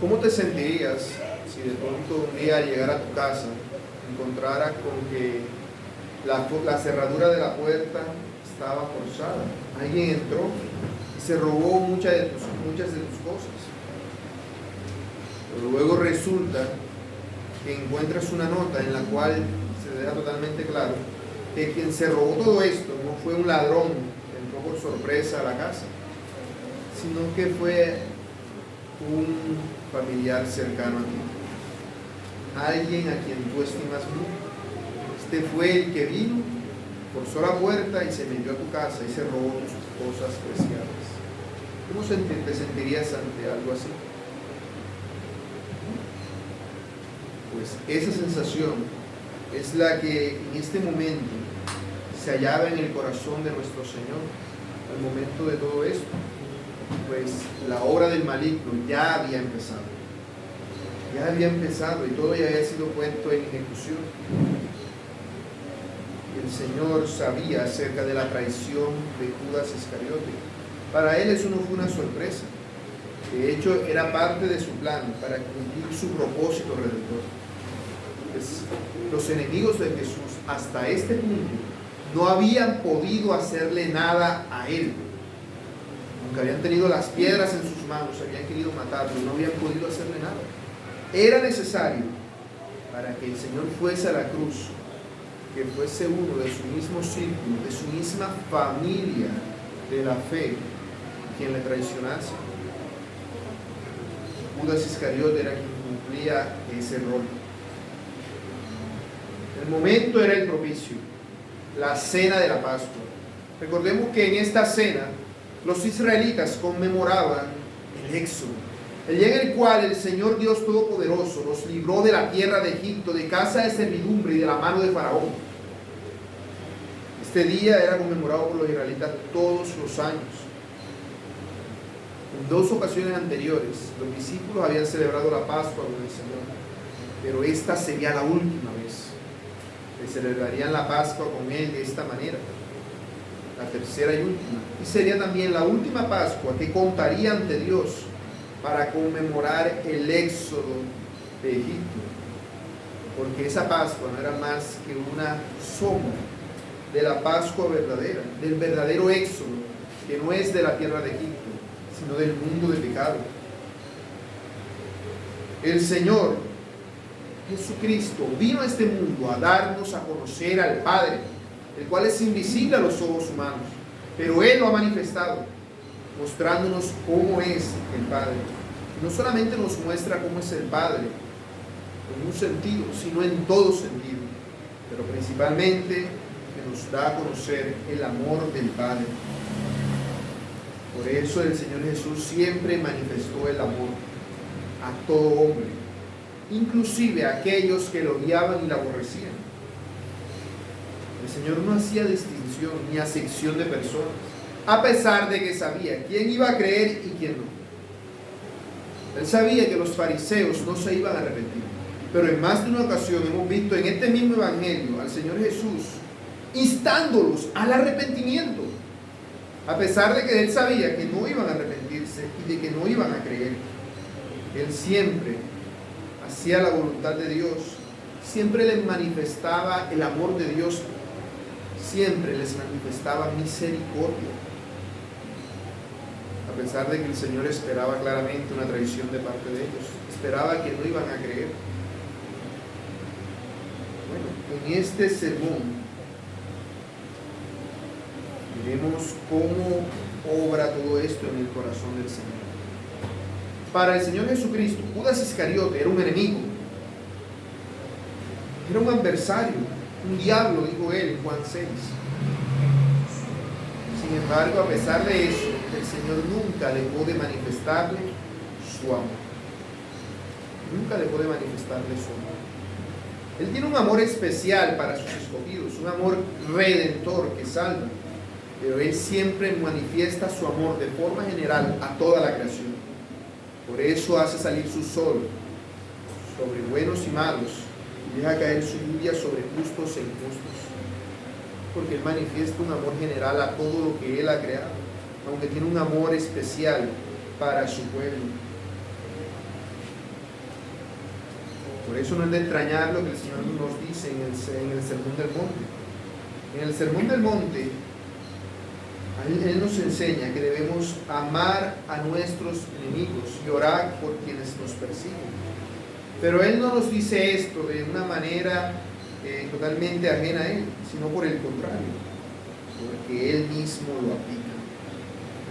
¿Cómo te sentirías si de pronto un día al llegar a tu casa encontraras con que la cerradura de la puerta estaba forzada? Alguien entró y se robó muchas de tus cosas. Pero luego resulta que encuentras una nota en la cual se deja totalmente claro que quien se robó todo esto no fue un ladrón que entró por sorpresa a la casa, sino que fue un familiar cercano a ti, alguien a quien tú estimas mucho. Este fue el que vino, forzó la puerta y se metió a tu casa y se robó tus cosas preciadas. ¿Cómo te sentirías ante algo así? Pues esa sensación es la que en este momento se hallaba en el corazón de nuestro Señor al momento de todo esto. Pues la obra del maligno ya había empezado y todo ya había sido puesto en ejecución. El Señor sabía acerca de la traición de Judas Iscariote. Para él eso no fue una sorpresa. De hecho, era parte de su plan para cumplir su propósito redentor. Pues, los enemigos de Jesús hasta este punto no habían podido hacerle nada a él. Aunque habían tenido las piedras en sus manos, habían querido matarlo, no habían podido hacerle nada. Era necesario, para que el Señor fuese a la cruz, que fuese uno de su mismo círculo, de su misma familia de la fe, quien le traicionase. Judas Iscariote era quien cumplía ese rol. El momento era el propicio, la cena de la Pascua. Recordemos que en esta cena los israelitas conmemoraban el Éxodo, el día en el cual el Señor Dios Todopoderoso los libró de la tierra de Egipto, de casa de servidumbre y de la mano de Faraón. Este día era conmemorado por los israelitas todos los años. En dos ocasiones anteriores, los discípulos habían celebrado la Pascua con el Señor, pero esta sería la última vez que celebrarían la Pascua con Él de esta manera, la tercera y última. Y sería también la última Pascua que contaría ante Dios para conmemorar el éxodo de Egipto, porque esa Pascua no era más que una sombra de la Pascua verdadera, del verdadero éxodo, que no es de la tierra de Egipto, sino del mundo de pecado. El Señor Jesucristo vino a este mundo a darnos a conocer al Padre, el cual es invisible a los ojos humanos, pero Él lo ha manifestado, mostrándonos cómo es el Padre. No solamente nos muestra cómo es el Padre en un sentido, sino en todo sentido, pero principalmente que nos da a conocer el amor del Padre. Por eso el Señor Jesús siempre manifestó el amor a todo hombre, inclusive a aquellos que lo odiaban y lo aborrecían. El Señor no hacía distinción ni acepción de personas, a pesar de que sabía quién iba a creer y quién no. Él sabía que los fariseos no se iban a arrepentir, pero en más de una ocasión hemos visto en este mismo evangelio al Señor Jesús instándolos al arrepentimiento, a pesar de que Él sabía que no iban a arrepentirse y de que no iban a creer. Él siempre hacía la voluntad de Dios, siempre les manifestaba el amor de Dios, siempre les manifestaba misericordia, a pesar de que el Señor esperaba claramente una traición de parte de ellos, esperaba que no iban a creer. Bueno, en este sermón veremos cómo obra todo esto en el corazón del Señor. Para el Señor Jesucristo, Judas Iscariote era un enemigo, era un adversario, un diablo, dijo él en Juan 6. Sin embargo, a pesar de eso, el Señor nunca dejó de manifestarle su amor. Nunca dejó de manifestarle su amor. Él tiene un amor especial para sus escogidos, un amor redentor que salva, pero Él siempre manifiesta su amor de forma general a toda la creación. Por eso hace salir su sol sobre buenos y malos y deja caer su lluvia sobre justos e injustos, porque Él manifiesta un amor general a todo lo que Él ha creado, aunque tiene un amor especial para su pueblo. Por eso no es de extrañar lo que el Señor nos dice en el Sermón del Monte. En el Sermón del Monte, Él nos enseña que debemos amar a nuestros enemigos y orar por quienes nos persiguen. Pero Él no nos dice esto de una manera totalmente ajena a Él, sino por el contrario, porque Él mismo lo aplica.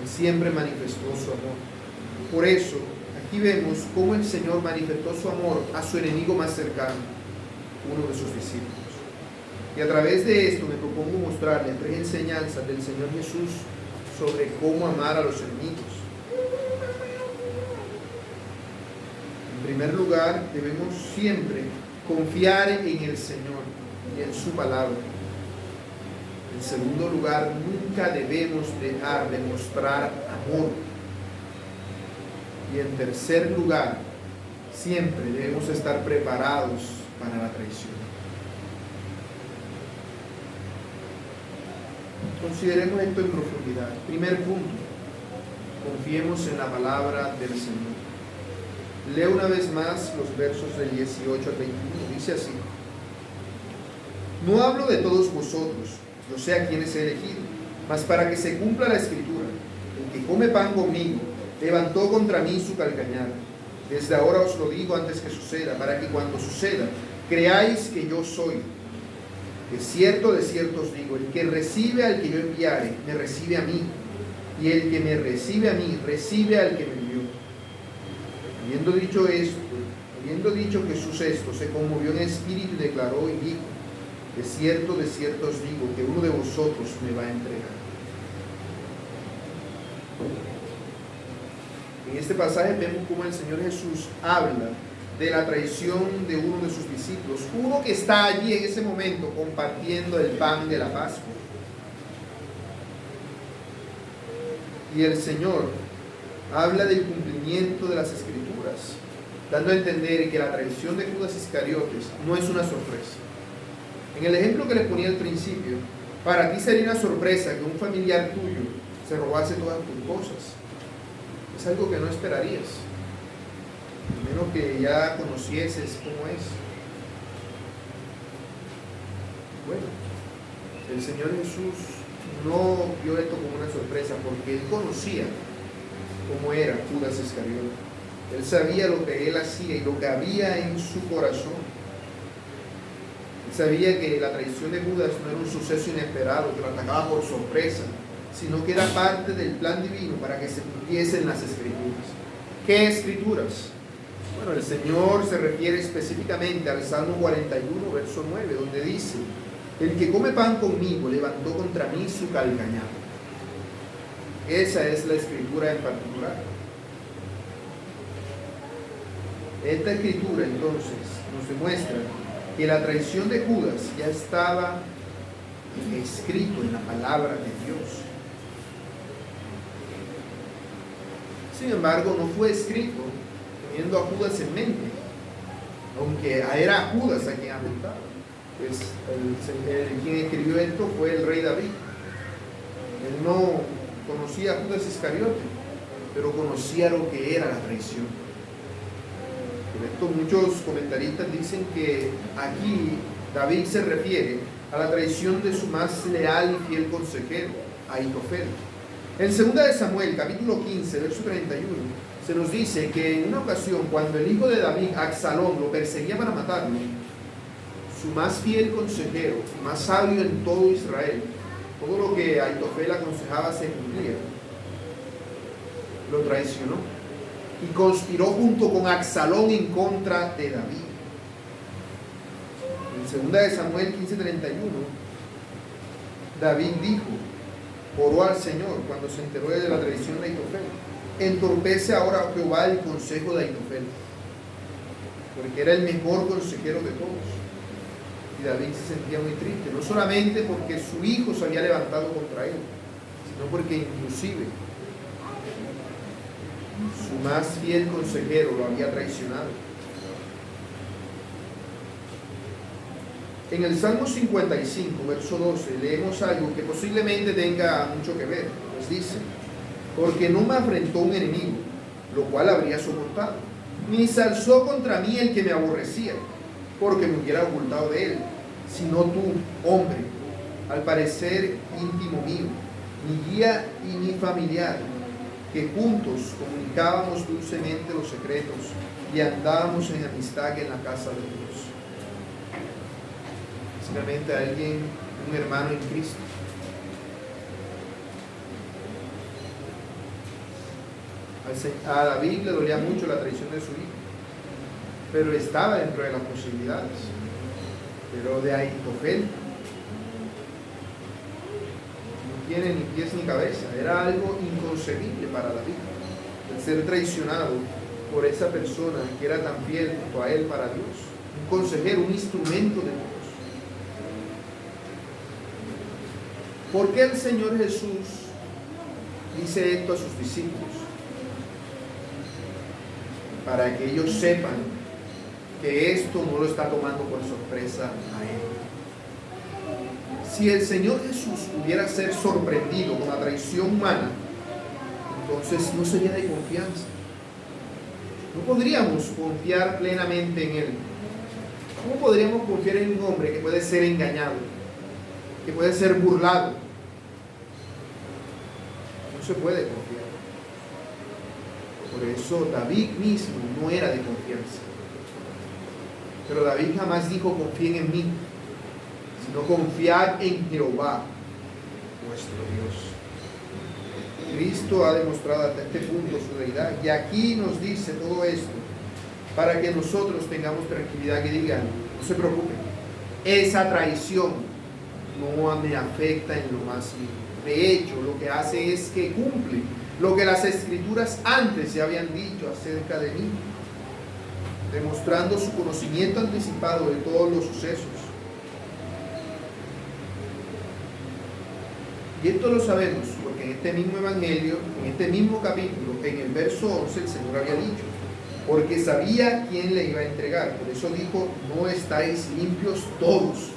Él siempre manifestó su amor. Por eso, aquí vemos cómo el Señor manifestó su amor a su enemigo más cercano, uno de sus discípulos. Y a través de esto me propongo mostrarle 3 enseñanzas del Señor Jesús sobre cómo amar a los enemigos. En primer lugar, debemos siempre confiar en el Señor y en su palabra. En segundo lugar, nunca debemos dejar de mostrar amor. Y en tercer lugar, siempre debemos estar preparados para la traición. Consideremos esto en profundidad. Primer punto, confiemos en la palabra del Señor. Leo una vez más los versos del 18 al 21. Dice así: no hablo de todos vosotros, yo sé a quienes he elegido, mas para que se cumpla la escritura, el que come pan conmigo levantó contra mí su calcañar. Desde ahora os lo digo antes que suceda, para que cuando suceda creáis que yo soy. De cierto os digo, el que recibe al que yo enviare, me recibe a mí, y el que me recibe a mí, recibe al que me envió. Habiendo dicho esto, habiendo dicho Jesús esto, se conmovió en espíritu y declaró y dijo: de cierto os digo, que uno de vosotros me va a entregar. En este pasaje vemos cómo el Señor Jesús habla de la traición de uno de sus discípulos, uno que está allí en ese momento compartiendo el pan de la Pascua. Y el Señor habla del cumplimiento de las Escrituras, dando a entender que la traición de Judas Iscariotes no es una sorpresa. En el ejemplo que les ponía al principio, para ti sería una sorpresa que un familiar tuyo se robase todas tus cosas. Es algo que no esperarías, a menos que ya conocieses cómo es. Bueno, el Señor Jesús no vio esto como una sorpresa, porque Él conocía cómo era Judas Iscariote. Él sabía lo que él hacía y lo que había en su corazón. Él sabía que la traición de Judas no era un suceso inesperado, que lo atacaba por sorpresa, sino que era parte del plan divino para que se cumpliesen las Escrituras. ¿Qué Escrituras? Bueno, el Señor se refiere específicamente al Salmo 41, verso 9, donde dice: el que come pan conmigo levantó contra mí su calcañar. Esa es la Escritura en particular. Esta Escritura entonces nos demuestra que la traición de Judas ya estaba escrito en la palabra de Dios. Sin embargo, no fue escrito teniendo a Judas en mente, aunque era Judas a quien apuntaba. Pues quien escribió esto fue el rey David. Él no conocía a Judas Iscariote, pero conocía lo que era la traición. Por esto muchos comentaristas dicen que aquí David se refiere a la traición de su más leal y fiel consejero, Ahitofel. En 2 de Samuel, capítulo 15, verso 31, se nos dice que en una ocasión, cuando el hijo de David, Absalón, lo perseguía para matarlo, su más fiel consejero, más sabio en todo Israel, todo lo que Ahitofel aconsejaba se cumplía, lo traicionó y conspiró junto con Absalón en contra de David. En 2 de Samuel 15:31, David dijo, oró al Señor cuando se enteró de la traición de Ahitofel: entorpece ahora Jehová el consejo de Ahitofel, porque era el mejor consejero de todos. Y David se sentía muy triste, no solamente porque su hijo se había levantado contra él, sino porque inclusive su más fiel consejero lo había traicionado. En el Salmo 55, verso 12, leemos algo que posiblemente tenga mucho que ver. Pues dice: porque no me afrentó un enemigo, lo cual habría soportado, ni se alzó contra mí el que me aborrecía, porque me hubiera ocultado de él, sino tú, hombre, al parecer íntimo mío, mi guía y mi familiar, que juntos comunicábamos dulcemente los secretos y andábamos en amistad en la casa de Dios. Básicamente alguien, un hermano en Cristo. A David le dolía mucho la traición de su hijo, pero estaba dentro de las posibilidades. Pero de Ahitofel no tiene ni pies ni cabeza. Era algo inconcebible para David, el ser traicionado por esa persona que era tan fiel junto a él para Dios, un consejero, un instrumento de Dios. ¿Por qué el Señor Jesús dice esto a sus discípulos? Para que ellos sepan que esto no lo está tomando por sorpresa a él. Si el Señor Jesús pudiera ser sorprendido con la traición humana, entonces no sería de confianza. No podríamos confiar plenamente en Él. ¿Cómo podríamos confiar en un hombre que puede ser engañado, que puede ser burlado? No se puede confiar. Por eso David mismo no era de confianza. Pero David jamás dijo confíen en mí, sino confiar en Jehová, vuestro Dios. Cristo ha demostrado hasta este punto su deidad, y aquí nos dice todo esto para que nosotros tengamos tranquilidad, que digan, no se preocupen, esa traición no me afecta en lo más mínimo. De hecho, lo que hace es que cumple lo que las Escrituras antes ya habían dicho acerca de mí, demostrando su conocimiento anticipado de todos los sucesos. Y esto lo sabemos porque en este mismo evangelio, en este mismo capítulo, en el verso 11, el Señor había dicho, porque sabía quién le iba a entregar. Por eso dijo, no estáis limpios todos.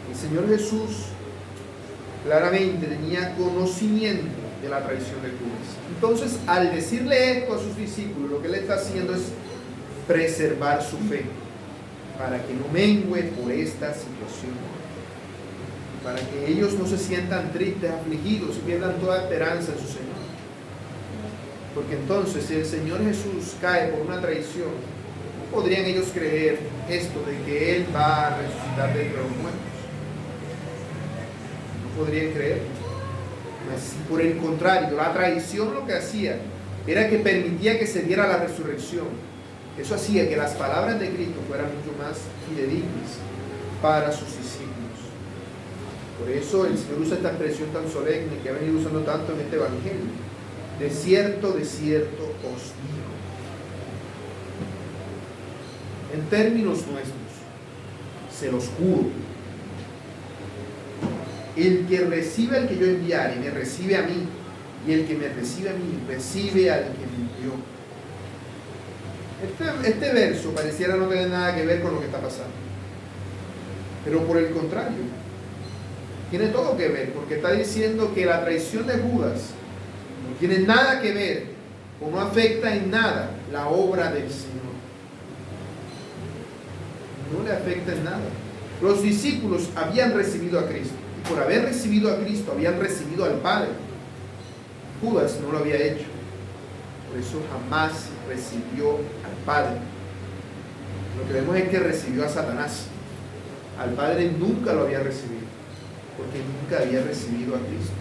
El Señor Jesús claramente tenía conocimiento de la traición de Judas. Entonces, al decirle esto a sus discípulos, lo que él está haciendo es preservar su fe, para que no mengue por esta situación, para que ellos no se sientan tristes, afligidos y pierdan toda esperanza en su Señor. Porque entonces, si el Señor Jesús cae por una traición, ¿cómo podrían ellos creer esto de que Él va a resucitar de entre los muertos? No podrían creer. Por el contrario, la traición lo que hacía era que permitía que se diera la resurrección. Eso hacía que las palabras de Cristo fueran mucho más fidedignas para sus discípulos. Por eso el Señor usa esta expresión tan solemne que ha venido usando tanto en este evangelio. De cierto os digo. En términos nuestros, se los juro, el que recibe al que yo enviare me recibe a mí, y el que me recibe a mí recibe al que me envió. Este verso pareciera no tener nada que ver con lo que está pasando, pero por el contrario, tiene todo que ver, porque está diciendo que la traición de Judas no tiene nada que ver o no afecta en nada la obra del Señor. No le afecta en nada. Los discípulos habían recibido a Cristo, y por haber recibido a Cristo habían recibido al Padre. Judas no lo había hecho, por eso jamás recibió al Padre. Lo que vemos es que recibió a Satanás. Al Padre nunca lo había recibido, porque nunca había recibido a Cristo.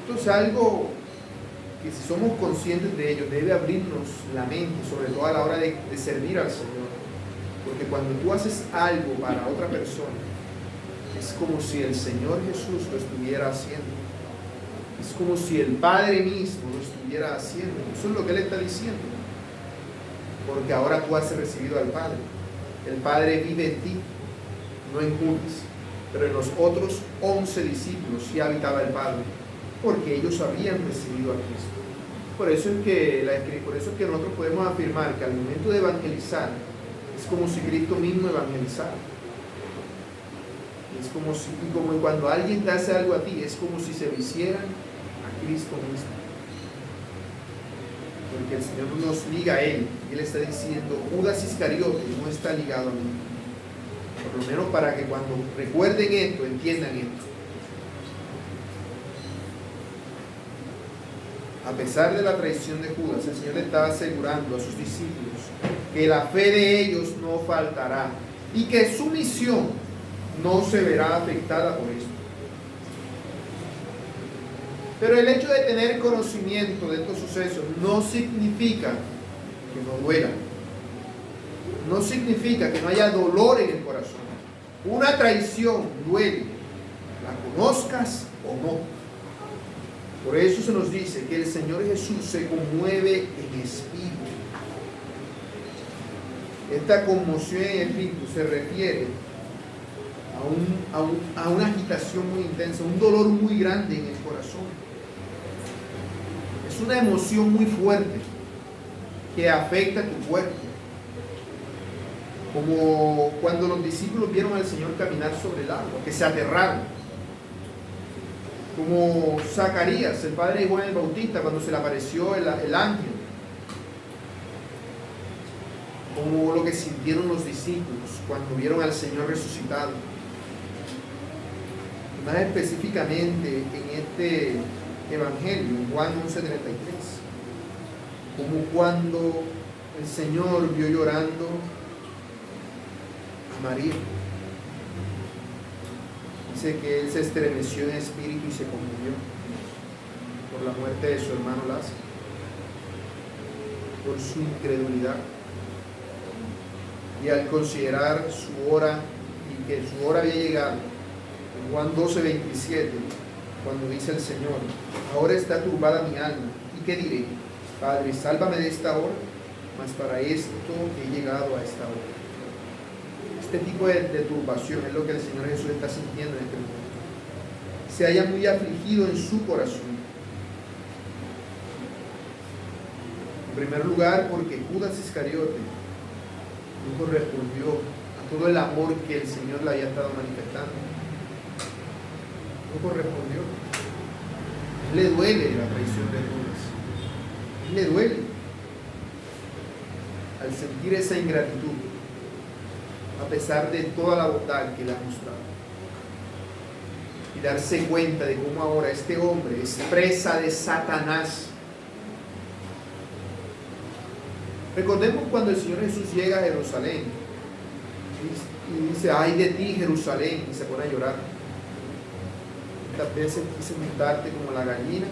Esto es algo que, si somos conscientes de ello, debe abrirnos la mente, sobre todo a la hora de servir al Señor. Porque cuando tú haces algo para otra persona, es como si el Señor Jesús lo estuviera haciendo. Es como si el Padre mismo lo estuviera haciendo. Eso es lo que Él está diciendo. Porque ahora tú has recibido al Padre. El Padre vive en ti, no en Judas. Pero en los otros 11 discípulos sí habitaba el Padre, porque ellos habían recibido a Cristo. Por eso es que nosotros podemos afirmar que al momento de evangelizar, es como si Cristo mismo evangelizara. Es como si, y como cuando alguien te hace algo a ti, es como si se lo hicieran a Cristo mismo. Porque el Señor no nos liga a Él. Él está diciendo, Judas Iscariote no está ligado a mí. Por lo menos para que cuando recuerden esto, entiendan esto. A pesar de la traición de Judas, el Señor le estaba asegurando a sus discípulos que la fe de ellos no faltará y que su misión no se verá afectada por esto. Pero el hecho de tener conocimiento de estos sucesos no significa que no duela. No significa que no haya dolor en el corazón. Una traición duele, la conozcas o no. Por eso se nos dice que el Señor Jesús se conmueve en espíritu. Esta conmoción en espíritu se refiere a una agitación muy intensa, un dolor muy grande en el corazón. Es una emoción muy fuerte que afecta a tu cuerpo. Como cuando los discípulos vieron al Señor caminar sobre el agua, que se aterraron. Como Zacarías, el padre de Juan el Bautista, cuando se le apareció el ángel. Como lo que sintieron los discípulos cuando vieron al Señor resucitado. Más específicamente en este evangelio, en Juan 11:33. Como cuando el Señor vio llorando a María. Dice que él se estremeció en espíritu y se conmovió por la muerte de su hermano Lázaro, por su incredulidad. Y al considerar su hora y que su hora había llegado, en Juan 12:27, cuando dice el Señor, ahora está turbada mi alma, ¿y qué diré? Padre, sálvame de esta hora, mas para esto he llegado a esta hora. Este tipo de turbación es lo que el Señor Jesús está sintiendo en este momento. Se halla muy afligido en su corazón. En primer lugar, porque Judas Iscariote no correspondió a todo el amor que el Señor le había estado manifestando. No correspondió. Le duele la traición de Judas. Le duele al sentir esa ingratitud, a pesar de toda la bondad que le ha mostrado. Y darse cuenta de cómo ahora este hombre es presa de Satanás. Recordemos cuando el Señor Jesús llega a Jerusalén y dice, ay de ti Jerusalén, y se pone a llorar. Muchas veces quise montarte como la gallina,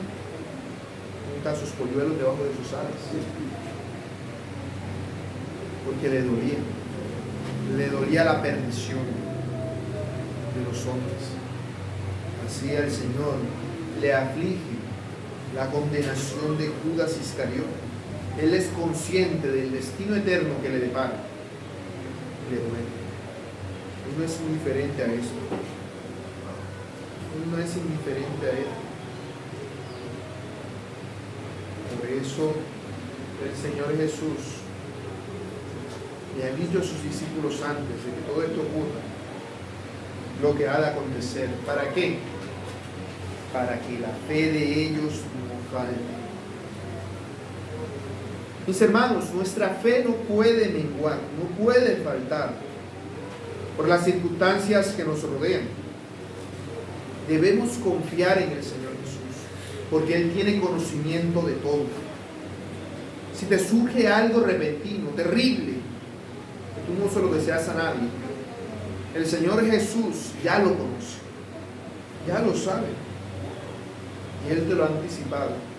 junta sus polluelos debajo de sus alas, porque le dolía la perdición de los hombres. Así al Señor le aflige la condenación de Judas Iscariote. Él es consciente del destino eterno que le depara. Le duele. Él no es indiferente a esto. Él no es indiferente a esto. Por eso el Señor Jesús le ha dicho a sus discípulos antes de que todo esto ocurra, lo que ha de acontecer. ¿Para qué? Para que la fe de ellos no falte. Mis hermanos, nuestra fe no puede menguar, no puede faltar por las circunstancias que nos rodean. Debemos confiar en el Señor Jesús, porque Él tiene conocimiento de todo. Si te surge algo repentino, terrible, que tú no se lo deseas a nadie, el Señor Jesús ya lo conoce, ya lo sabe, y Él te lo ha anticipado,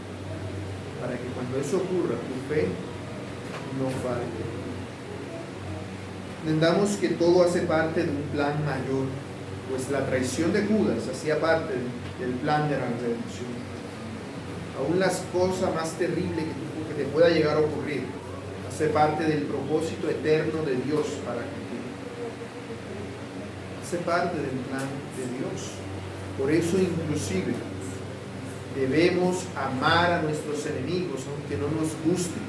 para que cuando eso ocurra, tu fe no falte. Entendamos que todo hace parte de un plan mayor, pues la traición de Judas hacía parte del plan de la redención. Aún las cosas más terribles que te pueda llegar a ocurrir, hace parte del propósito eterno de Dios para ti. Hace parte del plan de Dios. Por eso inclusive debemos amar a nuestros enemigos, aunque no nos guste.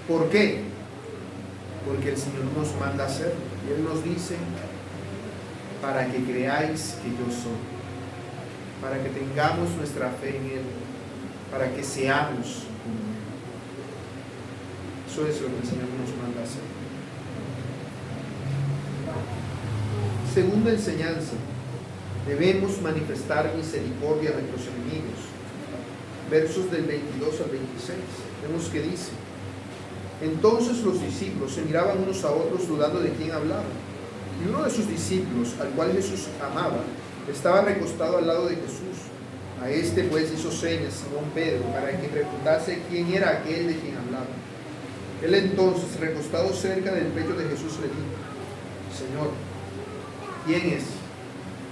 ¿Por qué? Porque el Señor nos manda a hacerlo. Y Él nos dice, para que creáis que yo soy, para que tengamos nuestra fe en Él, para que seamos comunión. Eso es lo que el Señor nos manda a hacer. Segunda enseñanza: debemos manifestar misericordia a nuestros enemigos. Versos del 22 al 26. Vemos que dice: entonces los discípulos se miraban unos a otros dudando de quién hablaba. Y uno de sus discípulos, al cual Jesús amaba, estaba recostado al lado de Jesús. A este pues hizo señas Simón Pedro para que preguntase quién era aquel de quien hablaba. Él entonces, recostado cerca del pecho de Jesús, le dijo: Señor, ¿quién es?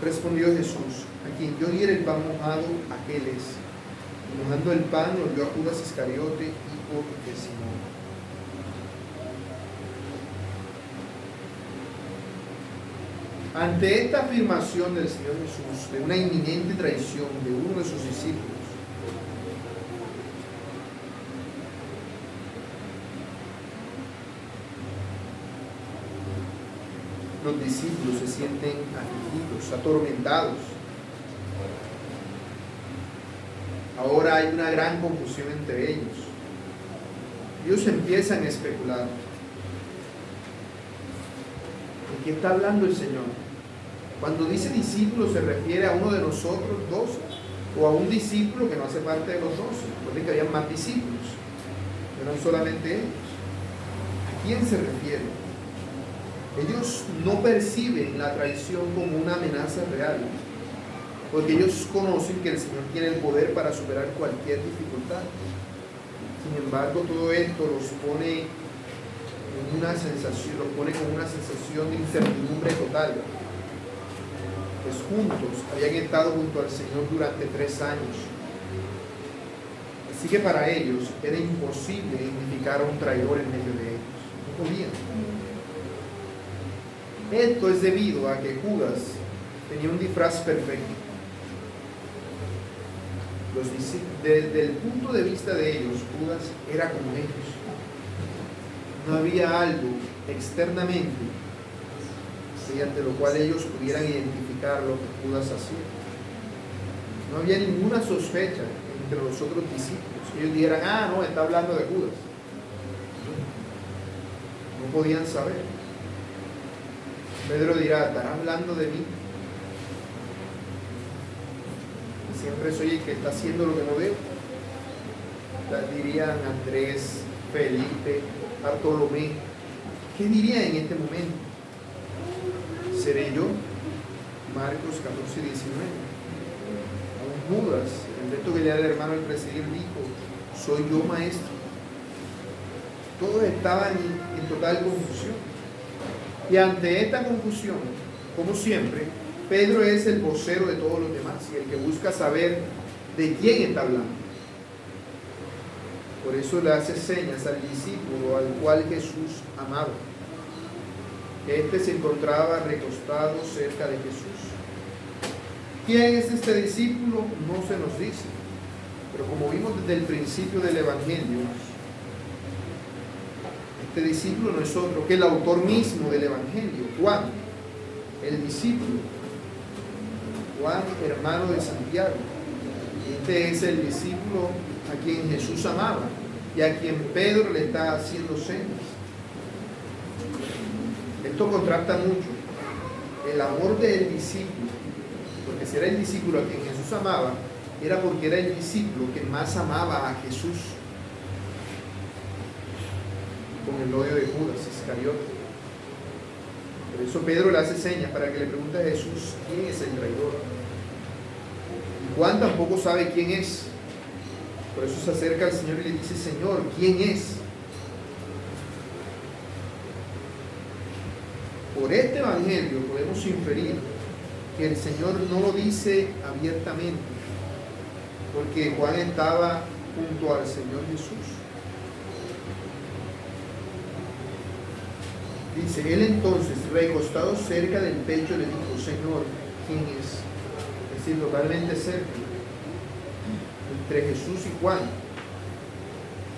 Respondió Jesús: a quien yo diera el pan mojado, aquel es. Y mojando el pan lo dio a Judas Iscariote, hijo de Simón. Ante esta afirmación del Señor Jesús de una inminente traición de uno de sus discípulos, los discípulos se sienten afligidos, atormentados. Ahora hay una gran confusión entre ellos. Ellos empiezan a especular. ¿De qué está hablando el Señor? Cuando dice discípulo, ¿se refiere a uno de nosotros, 12? ¿O a un discípulo que no hace parte de los 12? Recuerden que había más discípulos, no eran solamente ellos. ¿A quién se refiere? Ellos no perciben la traición como una amenaza real, porque ellos conocen que el Señor tiene el poder para superar cualquier dificultad. Sin embargo, todo esto los pone en una sensación, los pone con una sensación de incertidumbre total. Pues juntos habían estado junto al Señor durante 3 años. Así que para ellos era imposible identificar a un traidor en medio de ellos. No podían. Esto es debido a que Judas tenía un disfraz perfecto. Desde el punto de vista de ellos, Judas era como ellos. No había algo externamente mediante lo cual ellos pudieran identificar lo que Judas hacía. No había ninguna sospecha entre los otros discípulos. Ellos dijeran: ah, no, está hablando de Judas. No podían saber. Pedro dirá: ¿estará hablando de mí? Siempre soy el que está haciendo lo que no debo. Dirían Andrés, Felipe, Bartolomé. ¿Qué diría en este momento? ¿Seré yo? Marcos 14, 19. A un Judas, el resto que le da el hermano al presidir, dijo: soy yo, maestro. Todos estaban en total confusión. Y ante esta confusión, como siempre, Pedro es el vocero de todos los demás y el que busca saber de quién está hablando. Por eso le hace señas al discípulo al cual Jesús amaba. Este se encontraba recostado cerca de Jesús. ¿Quién es este discípulo? No se nos dice. Pero como vimos desde el principio del Evangelio, este discípulo no es otro que el autor mismo del Evangelio, Juan, el discípulo. Juan, hermano de Santiago. Este es el discípulo a quien Jesús amaba y a quien Pedro le está haciendo señas. Esto contrasta mucho el amor del discípulo, porque si era el discípulo a quien Jesús amaba, era porque era el discípulo que más amaba a Jesús, con el odio de Judas Iscariote. Por eso Pedro le hace señas para que le pregunte a Jesús quién es el traidor. Y Juan tampoco sabe quién es. Por eso se acerca al Señor y le dice: Señor, ¿quién es? Por este evangelio podemos inferir que el Señor no lo dice abiertamente, porque Juan estaba junto al Señor Jesús. Dice: él entonces, recostado cerca del pecho, le dijo: Señor, ¿quién es? Es decir, totalmente cerca, entre Jesús y Juan.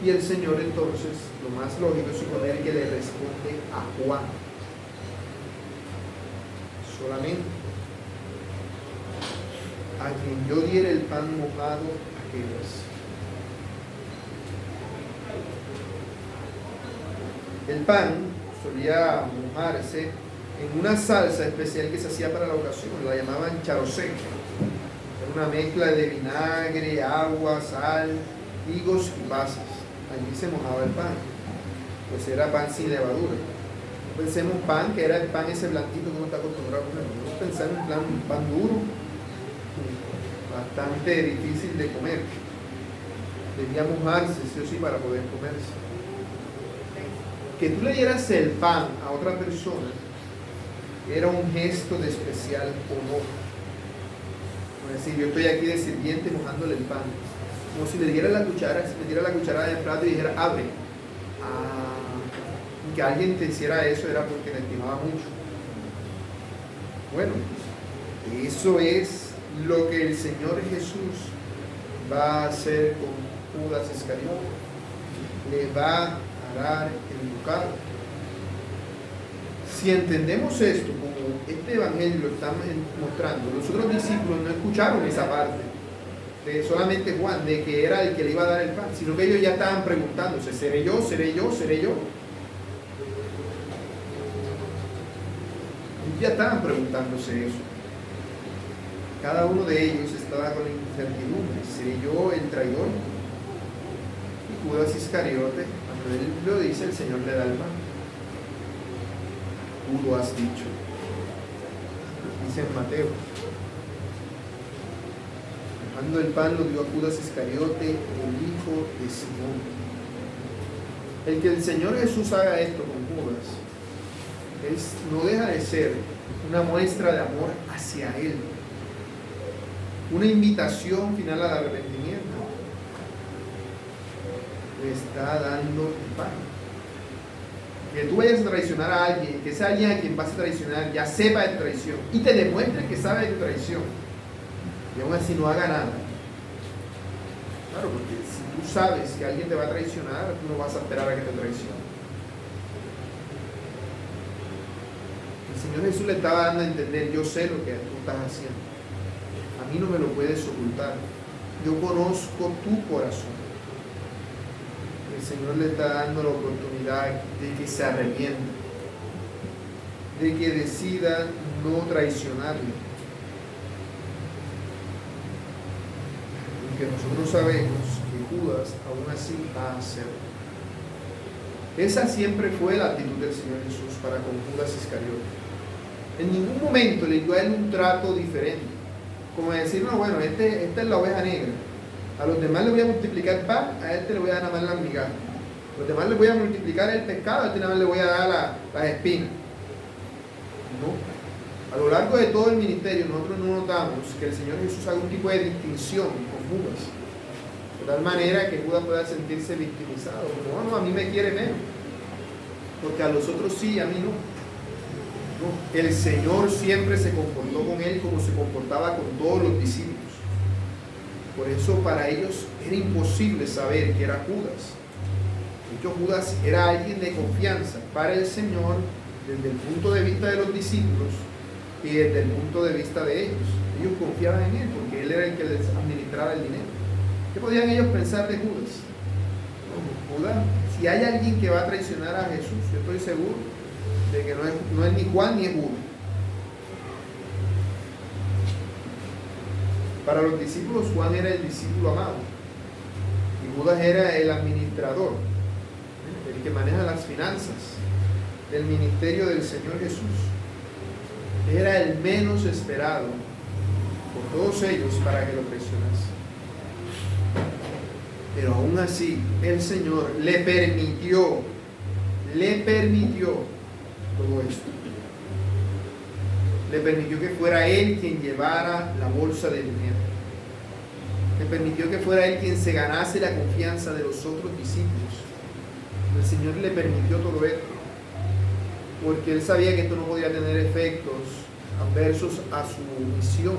Y el Señor entonces, lo más lógico es suponer que le responde a Juan solamente: a quien yo diera el pan mojado, aquel es. El pan solía mojarse en una salsa especial que se hacía para la ocasión, la llamaban charosé. Era una mezcla de vinagre, agua, sal, higos y pasas. Allí se mojaba el pan, pues era pan sin levadura. No pensemos pan, que era el pan ese blanquito que uno está acostumbrado a comer. No pensar en un pan duro, bastante difícil de comer. Debía mojarse, sí o sí, para poder comerse. Que tú le dieras el pan a otra persona era un gesto de especial honor. Es decir, yo estoy aquí de sirviente mojándole el pan. Como si le diera la cuchara, si le diera la cuchara del plato y dijera, abre. Y que alguien te hiciera eso era porque le estimaba mucho. Bueno, eso es lo que el Señor Jesús va a hacer con Judas Iscariote. Le va a dar el bocado. Si entendemos esto como este evangelio lo está mostrando, los otros discípulos no escucharon esa parte de solamente Juan, de que era el que le iba a dar el pan, sino que ellos ya estaban preguntándose, ¿seré yo? ¿Seré yo? ¿Seré yo? Y ya estaban preguntándose eso. Cada uno de ellos estaba con la incertidumbre, ¿seré yo el traidor? Y Judas Iscariote, cuando él lo dice, el Señor le da el pan. Tú lo has dicho, dice en Mateo. Dejando el pan lo dio a Judas Iscariote, el hijo de Simón. El que el Señor Jesús haga esto con Judas no deja de ser una muestra de amor hacia Él, una invitación final al arrepentimiento. Le está dando el pan. Que tú vayas a traicionar a alguien, que ese alguien a quien vas a traicionar ya sepa de tu traición y te demuestre que sabe de tu traición y aún así no haga nada. Claro, porque si tú sabes que alguien te va a traicionar, tú no vas a esperar a que te traicione. El Señor Jesús le estaba dando a entender, yo sé lo que tú estás haciendo, a mí no me lo puedes ocultar, yo conozco tu corazón. El Señor le está dando la oportunidad de que se arrepienta, de que decida no traicionarle. Aunque nosotros sabemos que Judas aún así va a hacerlo. Esa siempre fue la actitud del Señor Jesús para con Judas Iscariote. En ningún momento le dio a él un trato diferente, como decir, no, bueno, esta es la oveja negra. A los demás les voy a multiplicar el pan, a este le voy a dar nada más las migajas. A los demás les voy a multiplicar el pescado, a este nada más le voy a dar las espinas. No. A lo largo de todo el ministerio nosotros no notamos que el Señor Jesús haga un tipo de distinción con Judas, de tal manera que Judas pueda sentirse victimizado. No, a mí me quiere menos, porque a los otros sí, a mí no. No. El Señor siempre se comportó con él como se comportaba con todos los discípulos. Por eso para ellos era imposible saber que era Judas. De hecho, Judas era alguien de confianza para el Señor desde el punto de vista de los discípulos y desde el punto de vista de ellos. Ellos confiaban en él porque él era el que les administraba el dinero. ¿Qué podían ellos pensar de Judas? Judas, si hay alguien que va a traicionar a Jesús, yo estoy seguro de que no es ni Juan ni es Judas. Para los discípulos, Juan era el discípulo amado y Judas era el administrador, el que maneja las finanzas del ministerio del Señor Jesús. Era el menos esperado por todos ellos para que lo traicionase. Pero aún así, el Señor le permitió todo esto. Le permitió que fuera él quien llevara la bolsa de dinero. Le permitió que fuera él quien se ganase la confianza de los otros discípulos. El Señor le permitió todo esto porque él sabía que esto no podía tener efectos adversos a su misión,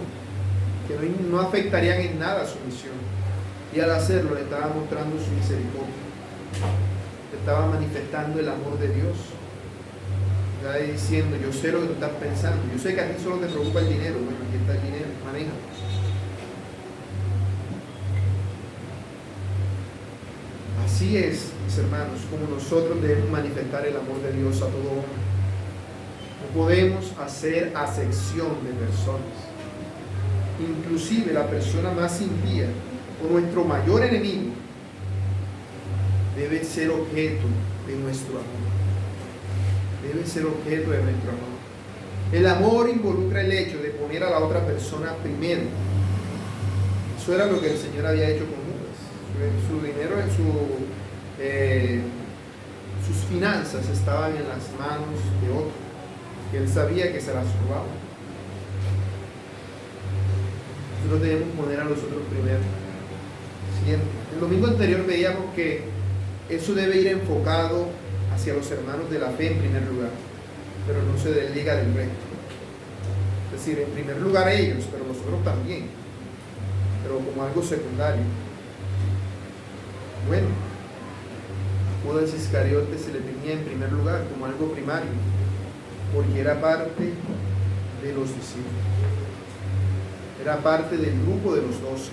que no afectarían en nada a su misión. Y al hacerlo le estaba mostrando su misericordia, le estaba manifestando el amor de Dios. Está diciendo, yo sé lo que tú estás pensando, yo sé que a ti solo te preocupa el dinero. Bueno, aquí está el dinero, manéjalo. Así es mis hermanos, como nosotros debemos manifestar el amor de Dios a todo hombre. No podemos hacer acepción de personas. Inclusive la persona más impía o nuestro mayor enemigo debe ser objeto de nuestro amor. Debe ser objeto de nuestro amor. El amor involucra el hecho de poner a la otra persona primero. Eso era lo que el Señor había hecho con Judas. Su dinero, sus finanzas estaban en las manos de otro, que él sabía que se las robaba. Nosotros debemos poner a los otros primero, siempre. El domingo anterior veíamos que eso debe ir enfocado hacia los hermanos de la fe en primer lugar, pero no se desliga del resto. Es decir, en primer lugar ellos, pero nosotros también, pero como algo secundario. Bueno, a Judas Iscariote se le tenía en primer lugar como algo primario, porque era parte de los discípulos, era parte del grupo de los 12.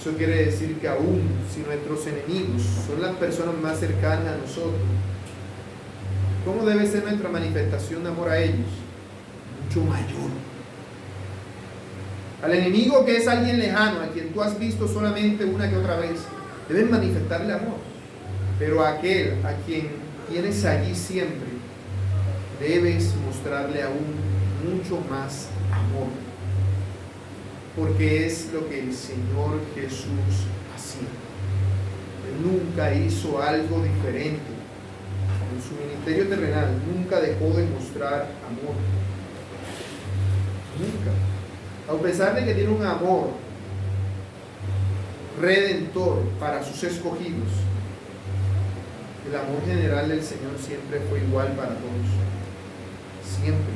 Eso quiere decir que aún si nuestros enemigos son las personas más cercanas a nosotros, ¿cómo debe ser nuestra manifestación de amor a ellos? Mucho mayor. Al enemigo, que es alguien lejano, a quien tú has visto solamente una que otra vez, debes manifestarle amor. Pero a aquel a quien tienes allí siempre, debes mostrarle aún mucho más amor. Porque es lo que el Señor Jesús hacía. Él nunca hizo algo diferente. En su ministerio terrenal nunca dejó de mostrar amor. Nunca. A pesar de que tiene un amor redentor para sus escogidos, el amor general del Señor siempre fue igual para todos. Siempre.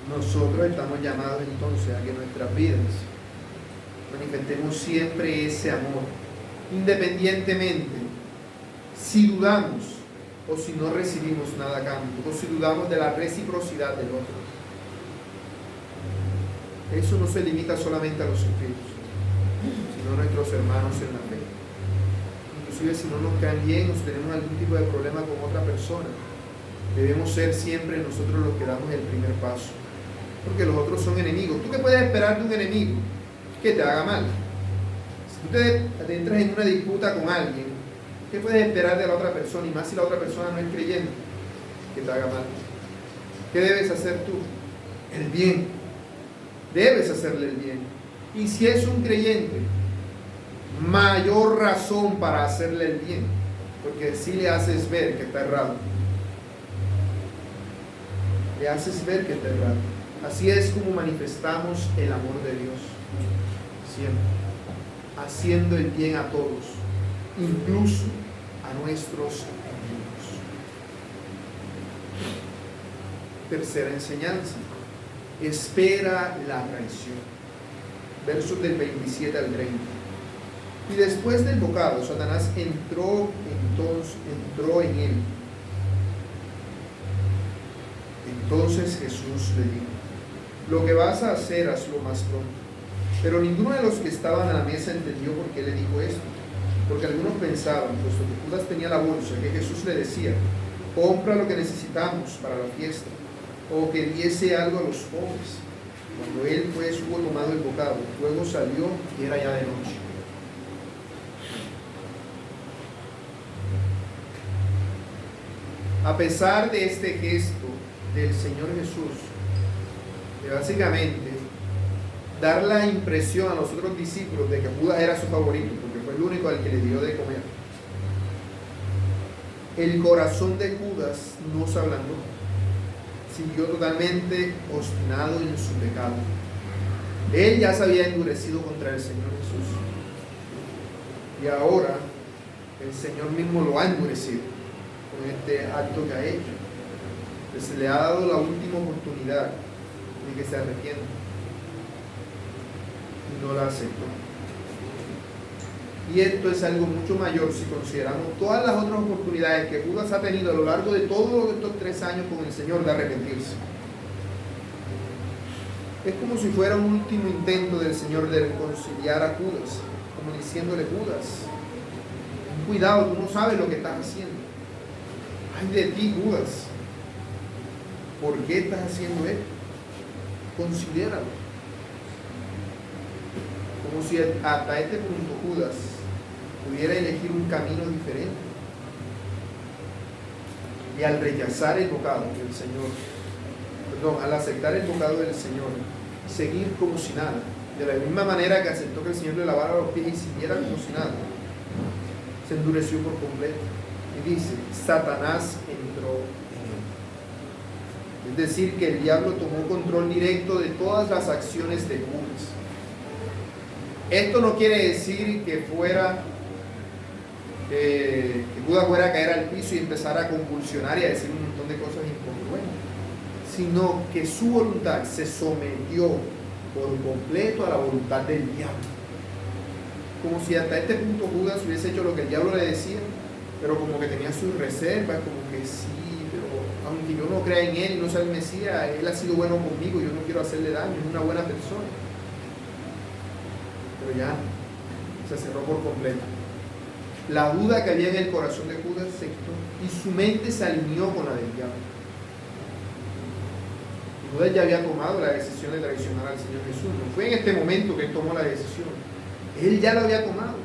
Nosotros estamos llamados entonces a que en nuestras vidas manifestemos siempre ese amor, independientemente si dudamos o si no recibimos nada a cambio, o si dudamos de la reciprocidad del otro. Eso no se limita solamente a los espíritus, sino a nuestros hermanos en la fe. Inclusive si no nos caen bien o si tenemos algún tipo de problema con otra persona, debemos ser siempre nosotros los que damos el primer paso, porque los otros son enemigos. ¿Tú qué puedes esperar de un enemigo? Que te haga mal. Si tú te entras en una disputa con alguien, ¿qué puedes esperar de la otra persona? Y más si la otra persona no es creyente, que te haga mal. ¿Qué debes hacer tú? El bien. Debes hacerle el bien. Y si es un creyente, mayor razón para hacerle el bien, porque si le haces ver que está errado. Le haces ver que está errado. Así es como manifestamos el amor de Dios. Siempre. Haciendo el bien a todos, incluso a nuestros enemigos. Tercera enseñanza. Espera la traición. Versos del 27 al 30. Y después del bocado, Satanás entró en él. Entonces Jesús le dijo: lo que vas a hacer, hazlo más pronto. Pero ninguno de los que estaban a la mesa entendió por qué le dijo esto. Porque algunos pensaban, puesto que Judas tenía la bolsa, que Jesús le decía: compra lo que necesitamos para la fiesta, o que diese algo a los pobres. Cuando él pues hubo tomado el bocado, luego salió y era ya de noche. A pesar de este gesto del Señor Jesús, de básicamente dar la impresión a los otros discípulos de que Judas era su favorito, porque fue el único al que le dio de comer, el corazón de Judas no se ablandó. Siguió totalmente obstinado en su pecado. Él ya se había endurecido contra el Señor Jesús. Y ahora el Señor mismo lo ha endurecido con este acto que ha hecho. Se le ha dado la última oportunidad de que se arrepienta. Y no la aceptó. Y esto es algo mucho mayor si consideramos todas las otras oportunidades que Judas ha tenido a lo largo de todos estos 3 años con el Señor de arrepentirse. Es como si fuera un último intento del Señor de reconciliar a Judas, como diciéndole: Judas, cuidado, tú no sabes lo que estás haciendo. Ay de ti, Judas, ¿por qué estás haciendo esto? Considéralo. Como si hasta este punto Judas pudiera elegir un camino diferente. Y al rechazar el bocado del Señor, al aceptar el bocado del Señor, seguir como si nada, de la misma manera que aceptó que el Señor le lavara los pies y siguiera como si nada, se endureció por completo. Y dice: Satanás entró en él. Es decir, que el diablo tomó control directo de todas las acciones de Judas. Esto no quiere decir que Judas fuera a caer al piso y empezar a convulsionar y a decir un montón de cosas incongruentes, sino que su voluntad se sometió por completo a la voluntad del diablo. Como si hasta este punto Judas hubiese hecho lo que el diablo le decía, pero como que tenía sus reservas, como que sí, pero aunque yo no crea en él y no sea el Mesías, él ha sido bueno conmigo, yo no quiero hacerle daño, es una buena persona. Pero ya se cerró por completo. La duda que había en el corazón de Judas se quitó y su mente se alineó con la del diablo. Judas ya había tomado la decisión de traicionar al Señor Jesús. No fue en este momento que él tomó la decisión. Él ya lo había tomado,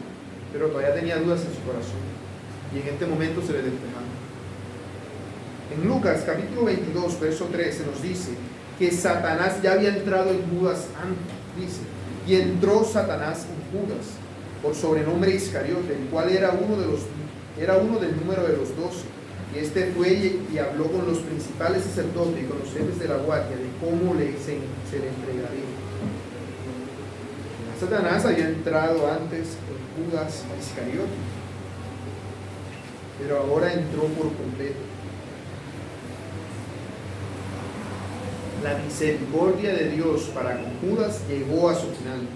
pero todavía tenía dudas en su corazón. Y en este momento se le despejaron. En Lucas capítulo 22, verso 13 nos dice que Satanás ya había entrado en Judas antes. Dice: y entró Satanás en Judas, por sobrenombre Iscariote, el cual era uno del número de los 12. Y este fue y habló con los principales sacerdotes y con los jefes de la guardia de cómo se le entregaría. Satanás había entrado antes en Judas Iscariote, pero ahora entró por completo. La misericordia de Dios para con Judas llegó a su final.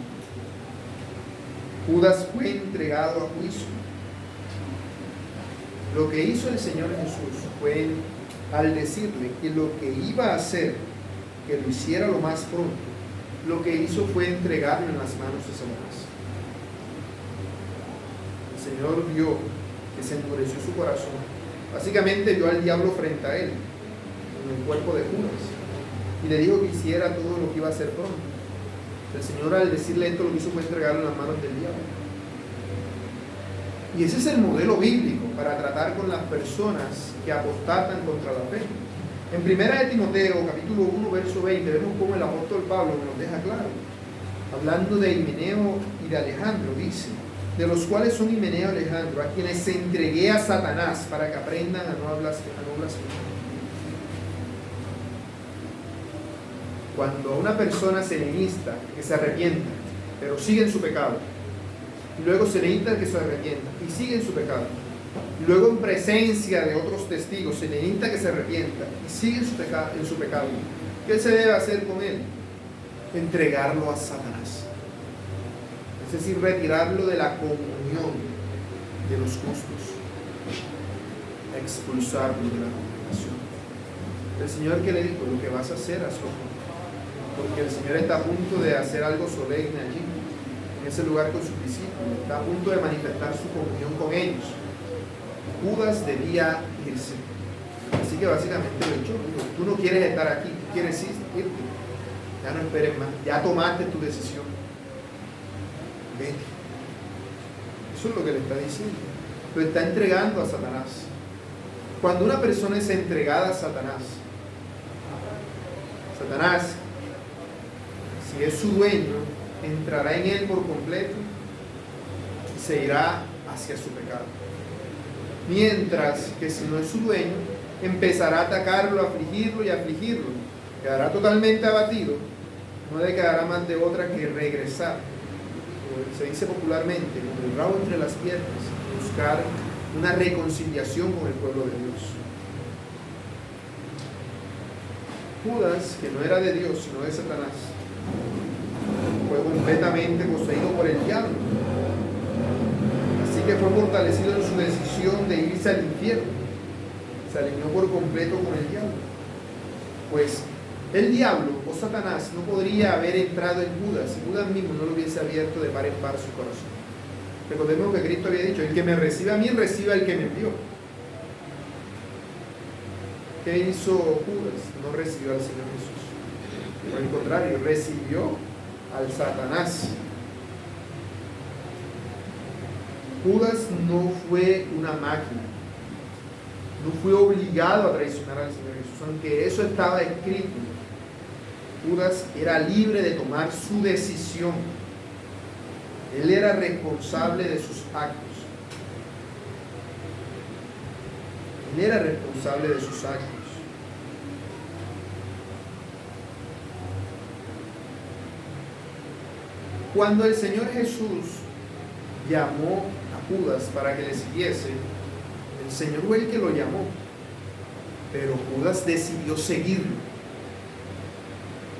Judas fue entregado a juicio. Lo que hizo el Señor Jesús fue, al decirle que lo que iba a hacer, que lo hiciera lo más pronto, lo que hizo fue entregarlo en las manos de Satanás. El Señor vio que se endureció su corazón. Básicamente vio al diablo frente a él, en el cuerpo de Judas, y le dijo que hiciera todo lo que iba a hacer pronto. El Señor, al decirle esto, lo que hizo fue entregarlo en las manos del diablo. Y ese es el modelo bíblico para tratar con las personas que apostatan contra la fe. En 1 Timoteo, capítulo 1, verso 20, vemos cómo el apóstol Pablo nos deja claro. Hablando de Himeneo y de Alejandro, dice: de los cuales son Himeneo y Alejandro, a quienes entregué a Satanás para que aprendan a no blasfemar. Cuando una persona se necesita que se arrepienta, pero sigue en su pecado, y luego se necesita que se arrepienta y sigue en su pecado, y luego en presencia de otros testigos se necesita que se arrepienta y sigue en su pecado, ¿qué se debe hacer con él? Entregarlo a Satanás, es decir, retirarlo de la comunión de los justos, expulsarlo de la congregación. El Señor, ¿qué le dijo? Lo que vas a hacer, hazlo, porque el Señor está a punto de hacer algo solemne allí, en ese lugar con sus discípulos. Está a punto de manifestar su comunión con ellos. Judas debía irse. Así que básicamente lo echó. Tú no quieres estar aquí, tú quieres irte. Ya no esperes más, ya tomaste tu decisión. Vete. Eso es lo que le está diciendo. Lo está entregando a Satanás. Cuando una persona es entregada a Satanás, si es su dueño, entrará en él por completo y se irá hacia su pecado. Mientras que si no es su dueño, empezará a atacarlo, a afligirlo. Quedará totalmente abatido. No le quedará más de otra que regresar, como se dice popularmente, con el rabo entre las piernas, buscar una reconciliación con el pueblo de Dios. Judas, que no era de Dios, sino de Satanás, fue completamente poseído por el diablo. Así que fue fortalecido en su decisión de irse al infierno. Se alineó por completo con el diablo. Pues El diablo o Satanás no podría haber entrado en Judas si Judas mismo no lo hubiese abierto de par en par su corazón. Recordemos que Cristo había dicho: el que me recibe a mí, recibe al que me envió. ¿Qué hizo Judas? No recibió al Señor Jesús. Por el contrario, recibió al Satanás. Judas no fue una máquina, no fue obligado a traicionar al Señor Jesús, aunque eso estaba escrito. Judas era libre de tomar su decisión. Él era responsable de sus actos. Él era responsable de sus actos. Cuando el Señor Jesús llamó a Judas para que le siguiese, el Señor fue el que lo llamó, pero Judas decidió seguirlo.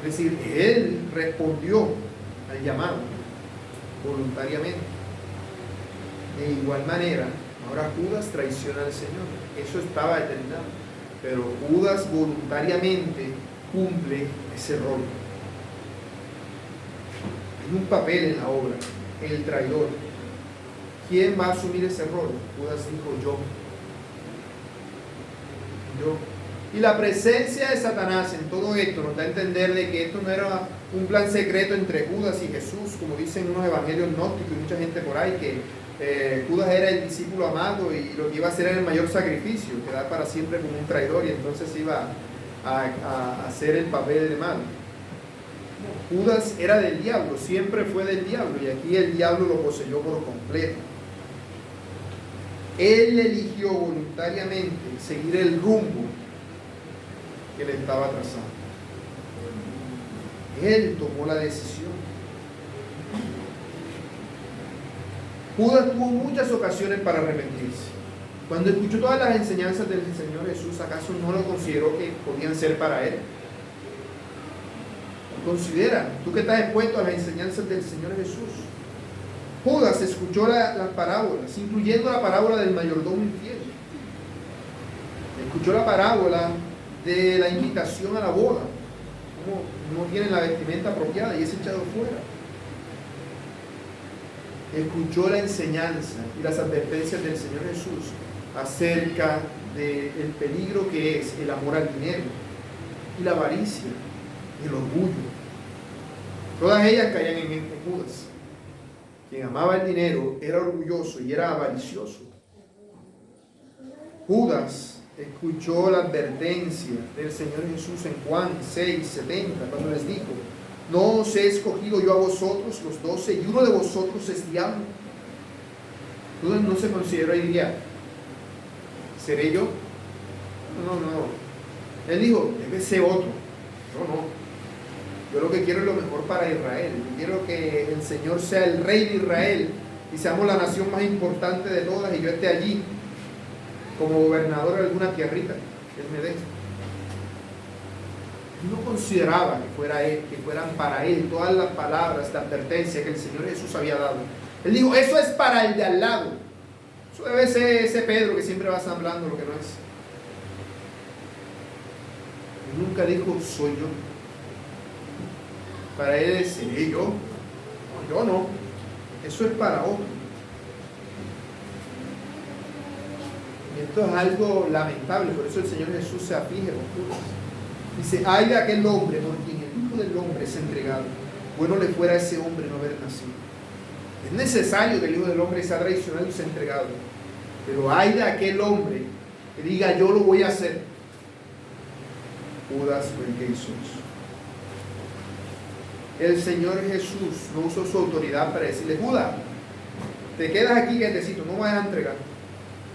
Es decir, él respondió al llamado voluntariamente. De igual manera, ahora Judas traiciona al Señor. Eso estaba determinado, pero Judas voluntariamente cumple ese rol. Hay un papel en la obra, el traidor. ¿Quién va a asumir ese rol? Judas dijo: yo. Y la presencia de Satanás en todo esto nos da a entender de que esto no era un plan secreto entre Judas y Jesús, como dicen unos evangelios gnósticos y mucha gente por ahí, que Judas era el discípulo amado y lo que iba a hacer era el mayor sacrificio, quedar para siempre como un traidor, y entonces iba a hacer el papel de malo. Judas era del diablo, siempre fue del diablo, y aquí el diablo lo poseyó por completo. Él eligió voluntariamente seguir el rumbo que le estaba trazando. Él tomó la decisión. Judas tuvo muchas ocasiones para arrepentirse. Cuando escuchó todas las enseñanzas del Señor Jesús, ¿acaso no lo consideró que podían ser para él? Considera, tú que estás expuesto a las enseñanzas del Señor Jesús. Judas escuchó las parábolas, incluyendo la parábola del mayordomo infiel. Escuchó la parábola de la invitación a la boda, como no tienen la vestimenta apropiada y es echado fuera. Escuchó la enseñanza y las advertencias del Señor Jesús acerca del peligro que es el amor al dinero y la avaricia y el orgullo. Todas ellas caían en Judas. Quien amaba el dinero era orgulloso y era avaricioso. Judas escuchó la advertencia del Señor Jesús en Juan 6:70, cuando les dijo: no os he escogido yo a vosotros los 12, y uno de vosotros es diablo. Judas no se consideró y diría: ¿seré yo? No. Él dijo: debe ser otro. No. Yo lo que quiero es lo mejor para Israel. Yo quiero que el Señor sea el rey de Israel y seamos la nación más importante de todas, y yo esté allí como gobernador de alguna tierrita que Él me dé. No consideraba que fuera él, que fueran para él todas las palabras de advertencia que el Señor Jesús había dado. Él dijo: eso es para el de al lado. Eso debe ser ese Pedro que siempre va hablando lo que no es. Él nunca dijo: soy yo. Para él, ¿seré yo? No, yo no. Eso es para otro. Y esto es algo lamentable. Por eso el Señor Jesús se aflige con Judas. Dice: ay de aquel hombre por quien el Hijo del Hombre es entregado. Bueno le fuera a ese hombre no haber nacido. Es necesario que el Hijo del Hombre sea traicionado y sea entregado. Pero ay de aquel hombre que diga: yo lo voy a hacer. Judas fue el que hizo eso. El Señor Jesús no usó su autoridad para decirle: Judas, te quedas aquí quietecito, no vayas a entregar.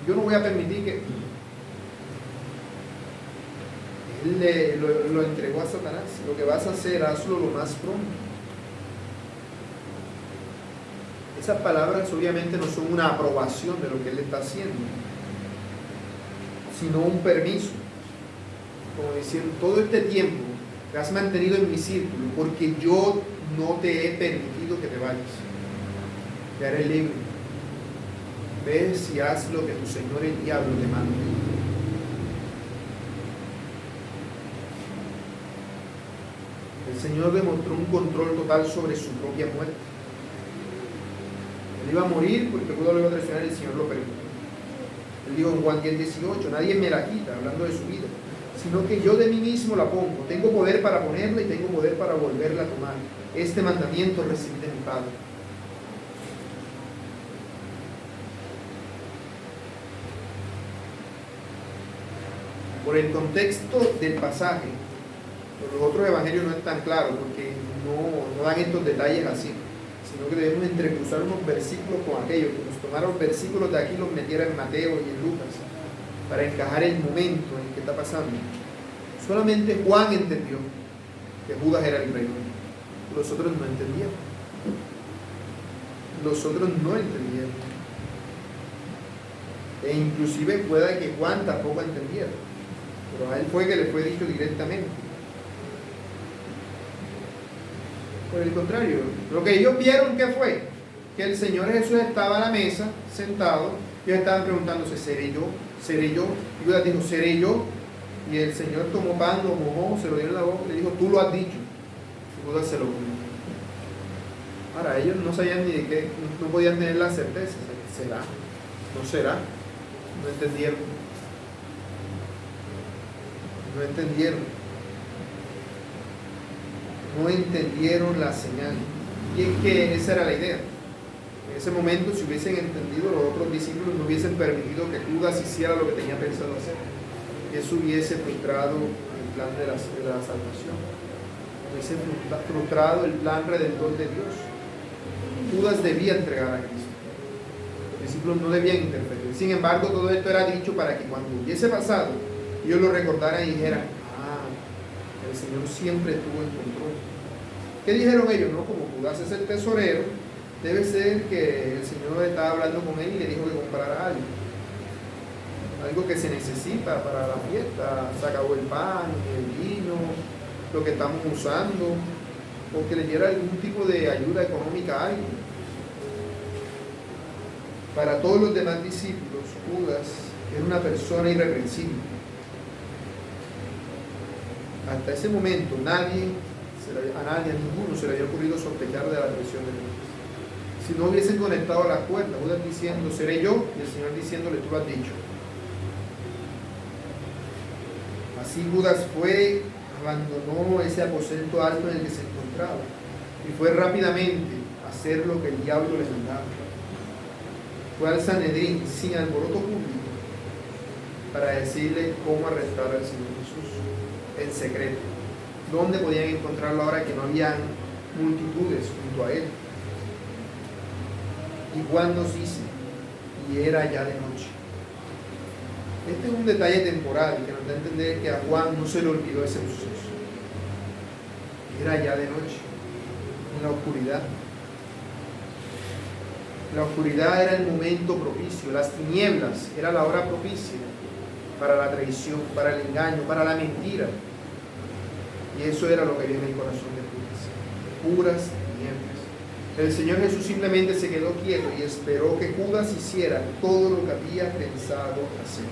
Yo no voy a permitir que... Él lo entregó a Satanás. Lo que vas a hacer, hazlo lo más pronto. Esas palabras obviamente no son una aprobación de lo que Él está haciendo, sino un permiso. Como diciendo: todo este tiempo te has mantenido en mi círculo porque yo no te he permitido que te vayas. Te haré libre. Ves y haz lo que tu Señor el diablo te manda. El Señor demostró un control total sobre su propia muerte. Él iba a morir porque Judas lo iba a traicionar y el Señor lo permitió. Él dijo en Juan 10:18, nadie me la quita, hablando de su vida, sino que yo de mí mismo la pongo. Tengo poder para ponerla y tengo poder para volverla a tomar. Este mandamiento recibí de mi Padre. Por el contexto del pasaje, los otros evangelios no es tan claro porque no dan estos detalles así, sino que debemos entrecruzar unos versículos con aquellos, que nos tomara los versículos de aquí y los metiera en Mateo y en Lucas, para encajar el momento en el que está pasando. Solamente Juan entendió que Judas era el rey. Los otros no entendieron. Los otros no entendieron. E inclusive pueda que Juan tampoco entendiera. Pero a él fue que le fue dicho directamente. Por el contrario, lo que ellos vieron que fue que el Señor Jesús estaba a la mesa, sentado, y ellos estaban preguntándose, ¿seré yo? ¿Seré yo? Y Judas dijo, ¿seré yo? Y el Señor tomó pan, lo mojó, se lo dio en la boca y le dijo, tú lo has dicho. Y Judas se lo comió. Ahora, ellos no sabían ni de qué, no podían tener la certeza. ¿Será? ¿No será? No entendieron. No entendieron. No entendieron la señal. Y es que esa era la idea. En ese momento, si hubiesen entendido, los otros discípulos no hubiesen permitido que Judas hiciera lo que tenía pensado hacer. Y eso hubiese frustrado el plan de la salvación. Hubiese frustrado el plan redentor de Dios. Judas debía entregar a Cristo. Los discípulos no debían interferir. Sin embargo, todo esto era dicho para que cuando hubiese pasado, ellos lo recordaran y dijeran, el Señor siempre estuvo en control. ¿Qué dijeron ellos? No, como Judas es el tesorero, debe ser que el Señor estaba hablando con él y le dijo que comprara algo que se necesita para la fiesta. Se acabó el pan, el vino, lo que estamos usando, o que le diera algún tipo de ayuda económica a alguien. Para todos los demás discípulos, Judas era una persona irreprensible. Hasta ese momento a ninguno se le había ocurrido sospechar de la traición de Dios. Si no hubiesen conectado a la cuerda, Judas diciendo, seré yo, y el Señor diciéndole, tú lo has dicho. Así Judas abandonó ese aposento alto en el que se encontraba y fue rápidamente a hacer lo que el diablo le mandaba. Fue al Sanedrín sin alboroto público para decirle cómo arrestar al Señor Jesús en secreto. ¿Dónde podían encontrarlo ahora que no habían multitudes junto a él? Y Juan nos dice, y era ya de noche. Este es un detalle temporal que nos da a entender que a Juan no se le olvidó ese suceso. Era ya de noche, en la oscuridad. La oscuridad era el momento propicio, las tinieblas era la hora propicia para la traición, para el engaño, para la mentira. Y eso era lo que había en el corazón de Judas, puras tinieblas. El Señor Jesús simplemente se quedó quieto y esperó que Judas hiciera todo lo que había pensado hacer.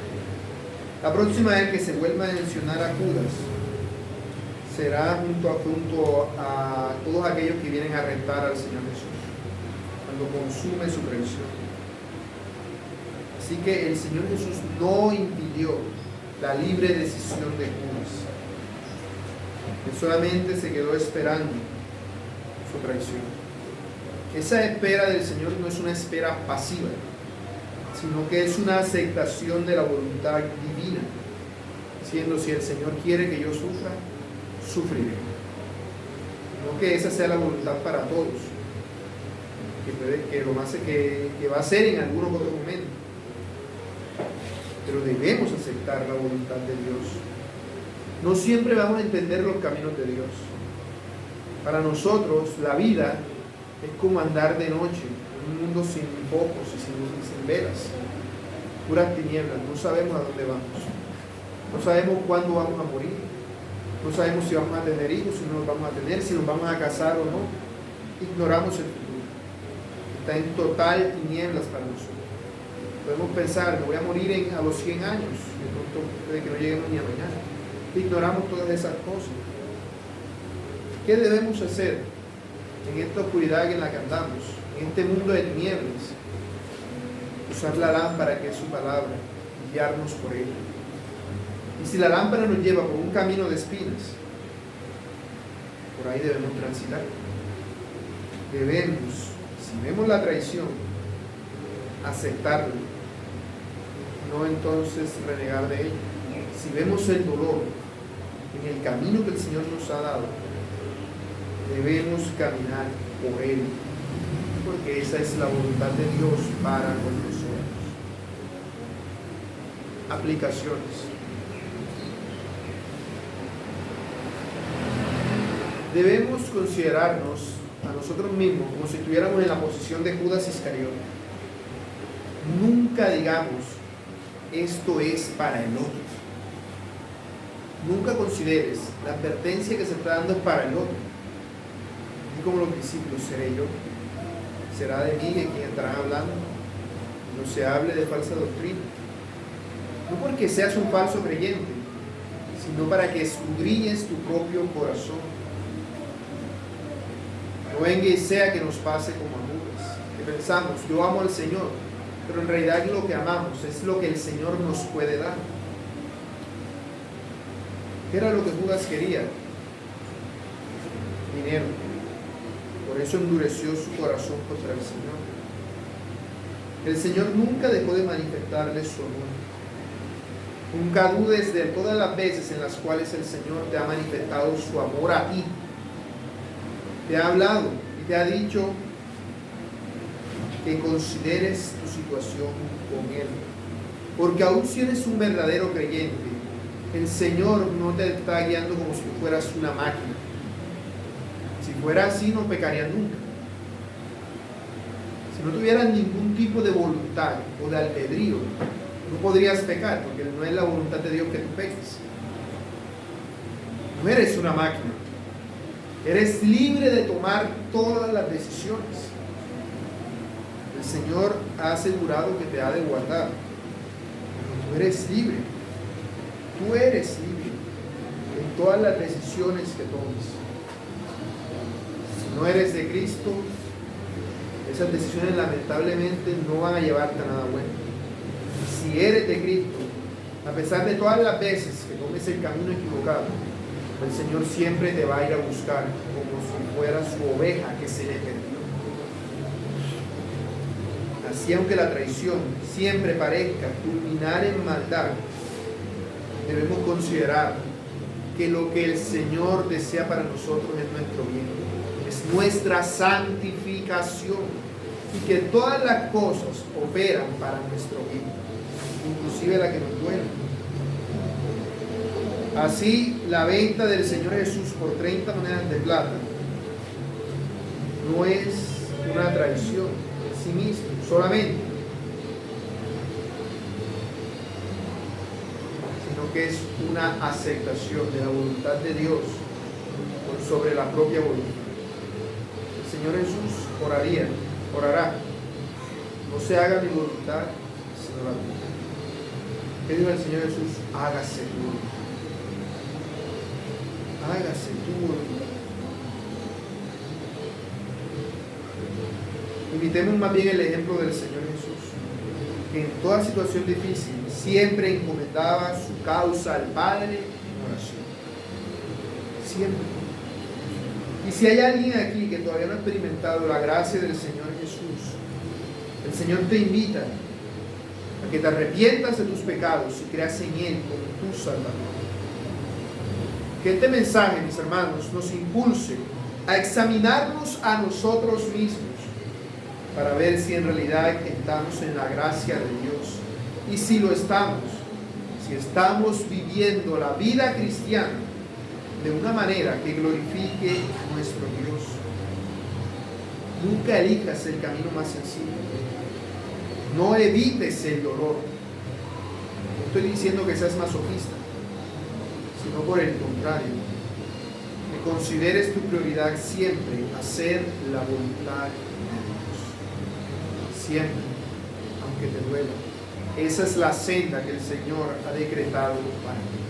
La próxima vez que se vuelva a mencionar a Judas será junto a todos aquellos que vienen a arrestar al Señor Jesús, cuando consume su traición. Así que el Señor Jesús no impidió la libre decisión de Judas. Él solamente se quedó esperando su traición. Esa espera del Señor no es una espera pasiva, sino que es una aceptación de la voluntad divina, diciendo, si el Señor quiere que yo sufra, sufriré. No que esa sea la voluntad para todos, que va a ser en algunos otros momentos, pero debemos aceptar la voluntad de Dios. No siempre vamos a entender los caminos de Dios. Para nosotros la vida es como andar de noche en un mundo sin focos y sin velas, puras tinieblas. No sabemos a dónde vamos, no sabemos cuándo vamos a morir, no sabemos si vamos a tener hijos, si no los vamos a tener, si nos vamos a casar o no. Ignoramos el futuro, está en total tinieblas para nosotros. Podemos pensar, me voy a morir a los 100 años, de pronto puede que no lleguemos ni a mañana. Ignoramos todas esas cosas. ¿Qué debemos hacer en esta oscuridad en la que andamos, en este mundo de tinieblas? Usar la lámpara que es su palabra, guiarnos por ella. Y si la lámpara nos lleva por un camino de espinas, por ahí debemos transitar. Debemos, si vemos la traición, aceptarla, no entonces renegar de ella. Si vemos el dolor en el camino que el Señor nos ha dado, debemos caminar por Él, porque esa es la voluntad de Dios para con nosotros. Aplicaciones. Debemos considerarnos a nosotros mismos como si estuviéramos en la posición de Judas Iscariote. Nunca digamos, esto es para el otro. Nunca consideres, la advertencia que se está dando es para el otro. Y como los discípulos, seré yo. Será de mí de quien estarán hablando. No se hable de falsa doctrina. No porque seas un falso creyente, sino para que escudriñes tu propio corazón. No venga y sea que nos pase como a Judas, que pensamos, yo amo al Señor, pero en realidad lo que amamos es lo que el Señor nos puede dar. ¿Qué era lo que Judas quería? Dinero. Por eso endureció su corazón contra el Señor. El Señor nunca dejó de manifestarle su amor. Nunca dudes de todas las veces en las cuales el Señor te ha manifestado su amor a ti. Te ha hablado y te ha dicho que consideres tu situación con Él. Porque aun si eres un verdadero creyente, el Señor no te está guiando como si fueras una máquina. Si fuera así, no pecarías nunca. Si no tuvieras ningún tipo de voluntad o de albedrío, no podrías pecar, porque no es la voluntad de Dios que tú peques. No eres una máquina. Eres libre de tomar todas las decisiones. El Señor ha asegurado que te ha de guardar. Tú eres libre. Tú eres libre en todas las decisiones que tomes. Si no eres de Cristo, esas decisiones lamentablemente no van a llevarte a nada bueno. Si eres de Cristo, a pesar de todas las veces que tomes el camino equivocado, el Señor siempre te va a ir a buscar como si fuera su oveja que se le perdió. Así, aunque la traición siempre parezca culminar en maldad, debemos considerar que lo que el Señor desea para nosotros es nuestro bien, es nuestra santificación, y que todas las cosas operan para nuestro bien, inclusive la que nos duele. Así, la venta del Señor Jesús por 30 monedas de plata no es una traición en sí misma solamente, sino que es una aceptación de la voluntad de Dios sobre la propia voluntad. El Señor Jesús orará, no se haga mi voluntad, sino la tuya. ¿Qué dijo el Señor Jesús? Hágase tu voluntad. Hágase tu voluntad. Imitemos más bien el ejemplo del Señor Jesús, que en toda situación difícil siempre encomendaba su causa al Padre en oración. Siempre. Y si hay alguien aquí que todavía no ha experimentado la gracia del Señor Jesús, el Señor te invita a que te arrepientas de tus pecados y creas en Él como tu Salvador. Que este mensaje, mis hermanos, nos impulse a examinarnos a nosotros mismos para ver si en realidad estamos en la gracia de Dios. Y si lo estamos, si estamos viviendo la vida cristiana de una manera que glorifique a nuestro Dios. Nunca elijas el camino más sencillo. No evites el dolor. No estoy diciendo que seas masoquista, sino por el contrario, que consideres tu prioridad siempre hacer la voluntad de Dios. Siempre, aunque te duela. Esa es la senda que el Señor ha decretado para ti.